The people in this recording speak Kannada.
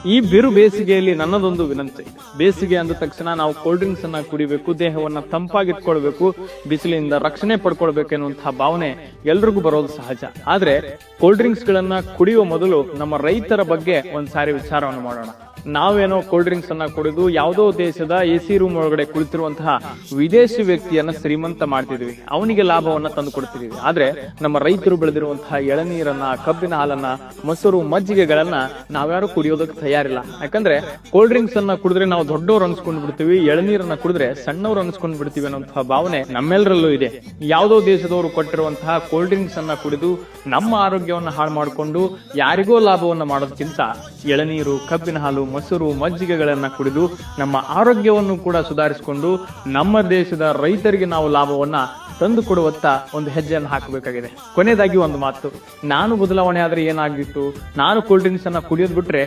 ಈ ಬಿರು ಬೇಸಿಗೆಯಲ್ಲಿ ನನ್ನದೊಂದು ವಿನಂತಿ. ಬೇಸಿಗೆ ಅಂದ ತಕ್ಷಣ ನಾವು ಕೋಲ್ಡ್ ಡ್ರಿಂಕ್ಸ್ ಅನ್ನ ಕುಡಿಬೇಕು, ದೇಹವನ್ನ ತಂಪಾಗಿಟ್ಕೊಳ್ಬೇಕು, ಬಿಸಿಲಿಂದ ರಕ್ಷಣೆ ಪಡ್ಕೊಳ್ಬೇಕು ಎನ್ನುವಂತಹ ಭಾವನೆ ಎಲ್ರಿಗೂ ಬರೋದು ಸಹಜ. ಆದ್ರೆ ಕೋಲ್ಡ್ ಡ್ರಿಂಕ್ಸ್ ಗಳನ್ನ ಕುಡಿಯುವ ಮೊದಲು ನಮ್ಮ ರೈತರ ಬಗ್ಗೆ ಒಂದ್ಸಾರಿ ವಿಚಾರವನ್ನು ಮಾಡೋಣ. ನಾವೇನೋ ಕೋಲ್ಡ್ ಡ್ರಿಂಕ್ಸ್ ಅನ್ನ ಕುಡಿದು ಯಾವುದೋ ದೇಶದ ಎಸಿ ರೂಮ್ ಒಳಗಡೆ ಕುಳಿತಿರುವಂತಹ ವಿದೇಶಿ ವ್ಯಕ್ತಿಯನ್ನ ಶ್ರೀಮಂತ ಮಾಡ್ತಿದ್ವಿ, ಅವನಿಗೆ ಲಾಭವನ್ನ ತಂದು ಕೊಡ್ತಿದೀವಿ. ಆದ್ರೆ ನಮ್ಮ ರೈತರು ಬೆಳೆದಿರುವಂತಹ ಎಳನೀರನ್ನ, ಕಬ್ಬಿನ ಹಾಲನ್ನ, ಮೊಸರು, ಮಜ್ಜಿಗೆಗಳನ್ನ ನಾವ್ಯಾರು ಕುಡಿಯೋದಕ್ಕೆ ತಯಾರಿಲ್ಲ. ಯಾಕಂದ್ರೆ ಕೋಲ್ಡ್ ಡ್ರಿಂಕ್ಸ್ ಅನ್ನ ಕುಡಿದ್ರೆ ನಾವು ದೊಡ್ಡವ್ರು ಅನ್ಸ್ಕೊಂಡ್ ಬಿಡ್ತೀವಿ, ಎಳನೀರನ್ನ ಕುಡಿದ್ರೆ ಸಣ್ಣವ್ರು ಅನ್ಸ್ಕೊಂಡ್ ಬಿಡ್ತೀವಿ ಅನ್ನುವಂತಹ ಭಾವನೆ ನಮ್ಮೆಲ್ಲರಲ್ಲೂ ಇದೆ. ಯಾವುದೋ ದೇಶದವರು ಕೊಟ್ಟಿರುವಂತಹ ಕೋಲ್ಡ್ ಡ್ರಿಂಕ್ಸ್ ಅನ್ನ ಕುಡಿದು ನಮ್ಮ ಆರೋಗ್ಯವನ್ನ ಹಾಳು ಮಾಡಿಕೊಂಡು ಯಾರಿಗೋ ಲಾಭವನ್ನ ಮಾಡೋದಕ್ಕಿಂತ ಎಳನೀರು, ಕಬ್ಬಿನ ಹಾಲು, ಮೊಸರು, ಮಜ್ಜಿಗೆಗಳನ್ನ ಕುಡಿದು ನಮ್ಮ ಆರೋಗ್ಯವನ್ನು ಕೂಡ ಸುಧಾರಿಸಿಕೊಂಡು ನಮ್ಮ ದೇಶದ ರೈತರಿಗೆ ನಾವು ಲಾಭವನ್ನ ತಂದು ಕೊಡುವತ್ತ ಒಂದು ಹೆಜ್ಜೆಯನ್ನು ಹಾಕಬೇಕಾಗಿದೆ. ಕೊನೆಯದಾಗಿ ಒಂದು ಮಾತು, ನಾನು ಬದಲಾವಣೆ ಆದ್ರೆ ಏನಾಗಿತ್ತು, ನಾನು ಕೋಲ್ಡ್ ಡ್ರಿಂಕ್ಸ್ ಅನ್ನ ಕುಡಿಯೋದ್ ಬಿಟ್ರೆ